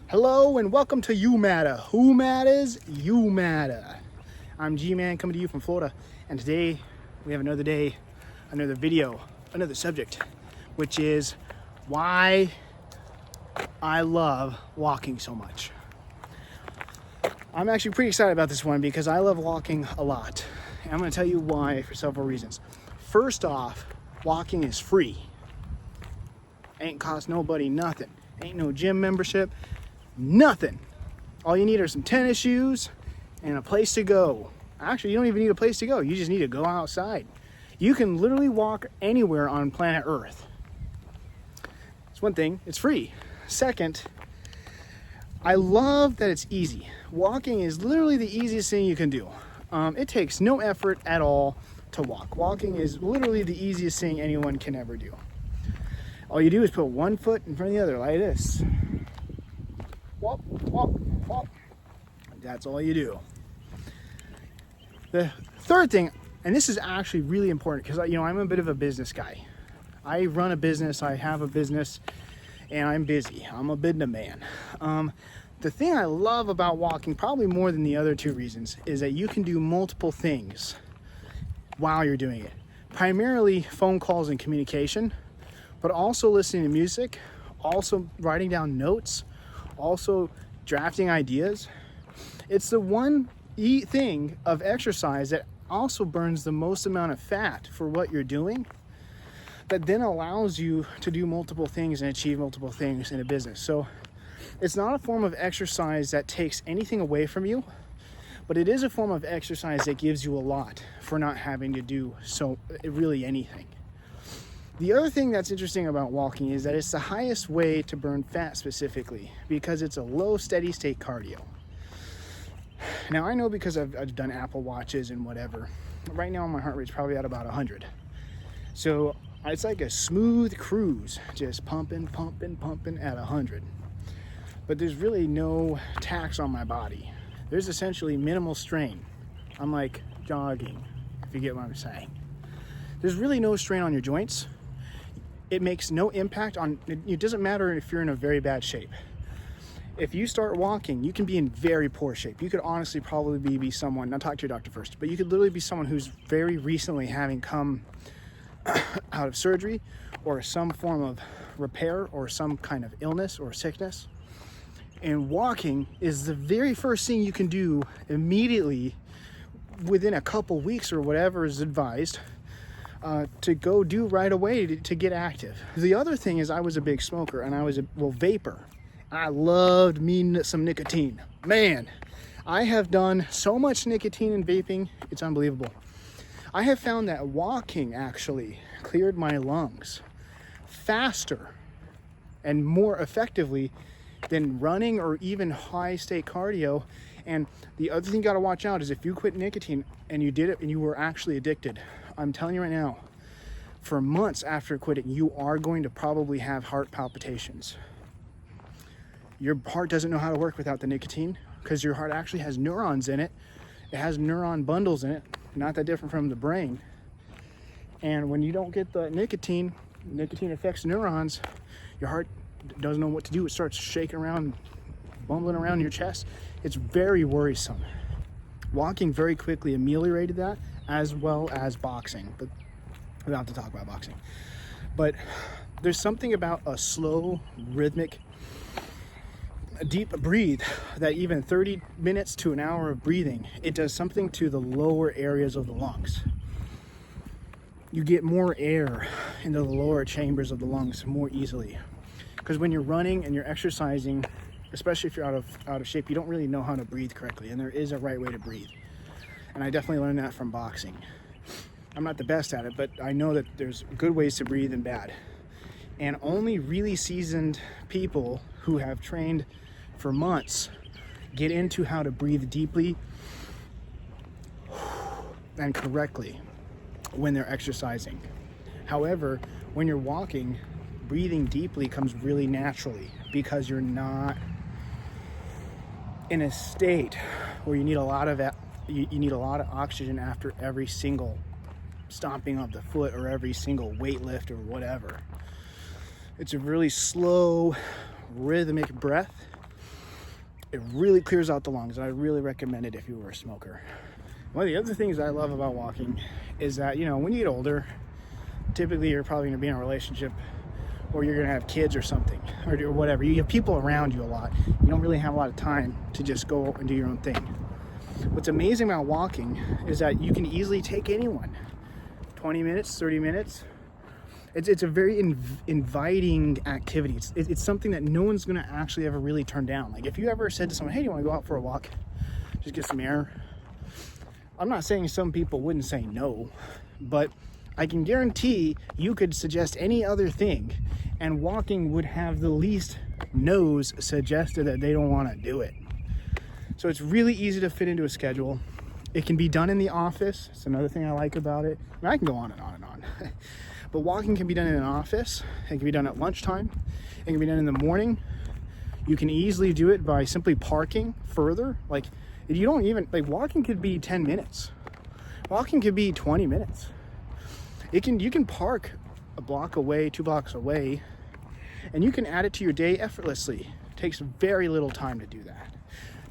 Hello and welcome to UMATA. Who matters? UMATA. I'm G-Man coming to you from Florida, and today we have another day, another video, another subject, which is why I love walking so much. I'm actually pretty excited about this one because I love walking a lot, and I'm going to tell you why for several reasons. First off, walking is free. Ain't cost nobody nothing. Ain't no gym membership. Nothing. All you need are some tennis shoes and a place to go. Actually, you don't even need a place to go. You just need to go outside. You can literally walk anywhere on planet Earth. It's one thing, it's free. Second, I love that it's easy. Walking is literally the easiest thing you can do. It takes no effort at all to walk. Walking is literally the easiest thing anyone can ever do. All you do is put one foot in front of the other like this. Walk, walk, walk. That's all you do. The third thing, and this is actually really important because I'm a bit of a business guy. I run a business, I have a business, and I'm busy. I'm a business man. The thing I love about walking, probably more than the other two reasons, is that you can do multiple things while you're doing it. Primarily phone calls and communication, but also listening to music, also writing down notes, also drafting ideas. It's the one thing of exercise that also burns the most amount of fat for what you're doing, that then allows you to do multiple things and achieve multiple things in a business. So it's not a form of exercise that takes anything away from you, but it is a form of exercise that gives you a lot for not having to do really anything. The other thing that's interesting about walking is that it's the highest way to burn fat specifically because it's a low steady state cardio. Now I know because I've done Apple Watches and whatever. Right now my heart rate's probably at about 100. So it's like a smooth cruise, just pumping, pumping, pumping at 100. But there's really no tax on my body. There's essentially minimal strain. I'm like jogging, if you get what I'm saying. There's really no strain on your joints. It makes no impact on, it doesn't matter if you're in a very bad shape. If you start walking, you can be in very poor shape. You could honestly probably be someone, not talk to your doctor first, but you could literally be someone who's very recently having come out of surgery or some form of repair or some kind of illness or sickness. And walking is the very first thing you can do immediately within a couple weeks or whatever is advised. To go do right away to get active. The other thing is I was a big smoker and I was vapor. I loved me some nicotine. Man, I have done so much nicotine and vaping, it's unbelievable. I have found that walking actually cleared my lungs faster and more effectively than running or even high state cardio. And the other thing you gotta watch out is if you quit nicotine and you did it and you were actually addicted, I'm telling you right now, for months after quitting, you are going to probably have heart palpitations. Your heart doesn't know how to work without the nicotine because your heart actually has neurons in it. It has neuron bundles in it, not that different from the brain. And when you don't get the nicotine affects neurons, your heart doesn't know what to do. It starts shaking around, bumbling around your chest. It's very worrisome. Walking very quickly ameliorated that, as well as boxing, but we don't have to talk about boxing. But there's something about a slow, rhythmic, deep breathe that even 30 minutes to an hour of breathing, it does something to the lower areas of the lungs. You get more air into the lower chambers of the lungs more easily. Because when you're running and you're exercising, especially if you're out of shape, you don't really know how to breathe correctly, and there is a right way to breathe. And I definitely learned that from boxing. I'm not the best at it, but I know that there's good ways to breathe and bad. And only really seasoned people who have trained for months get into how to breathe deeply and correctly when they're exercising. However, when you're walking, breathing deeply comes really naturally because you're not in a state where you need a lot of oxygen after every single stomping of the foot or every single weight lift or whatever. It's a really slow, rhythmic breath It really clears out the lungs, and I really recommend it if you were a smoker. One of the other things I love about walking is that, when you get older, typically you're probably going to be in a relationship, or you're going to have kids or something, or whatever. You have people around you a lot. You don't really have a lot of time to just go and do your own thing. What's amazing about walking is that you can easily take anyone. 20 minutes, 30 minutes. It's a very inviting activity. It's something that no one's going to actually ever really turn down. Like if you ever said to someone, hey, do you want to go out for a walk? Just get some air. I'm not saying some people wouldn't say no, but I can guarantee you could suggest any other thing and walking would have the least no's suggested that they don't want to do it. So it's really easy to fit into a schedule. It can be done in the office. It's another thing I like about it. I can go on and on and on. But walking can be done in an office. It can be done at lunchtime. It can be done in the morning. You can easily do it by simply parking further. Like you don't even, walking could be 10 minutes. Walking could be 20 minutes. You can park a block away, 2 blocks away, and you can add it to your day effortlessly. It takes very little time to do that.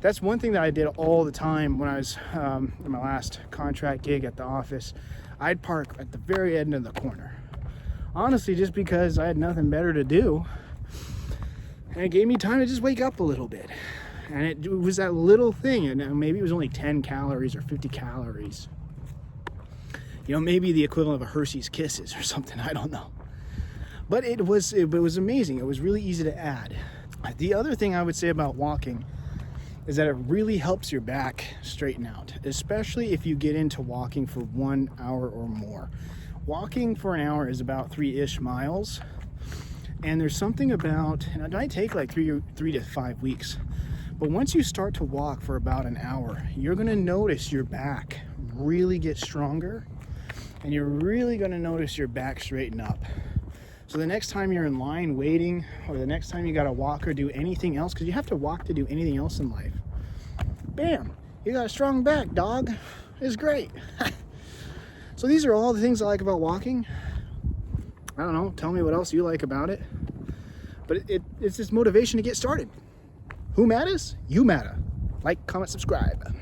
That's one thing that I did all the time when I was in my last contract gig at the office. I'd park at the very end of the corner. Honestly, just because I had nothing better to do. And it gave me time to just wake up a little bit. And it was that little thing, and maybe it was only 10 calories or 50 calories. Maybe the equivalent of a Hershey's Kisses or something, I don't know. But it was amazing. It was really easy to add. The other thing I would say about walking is that it really helps your back straighten out, especially if you get into walking for 1 hour or more. Walking for an hour is about 3-ish miles. And there's something about, and it might take like 3 to 5 weeks, but once you start to walk for about an hour, you're gonna notice your back really get stronger, and you're really gonna notice your back straighten up. So the next time you're in line waiting, or the next time you gotta walk or do anything else, because you have to walk to do anything else in life, bam, you got a strong back, dog. It's great. So these are all the things I like about walking. I don't know, tell me what else you like about it. But it's just motivation to get started. Who matters? UMATA. Like, comment, subscribe.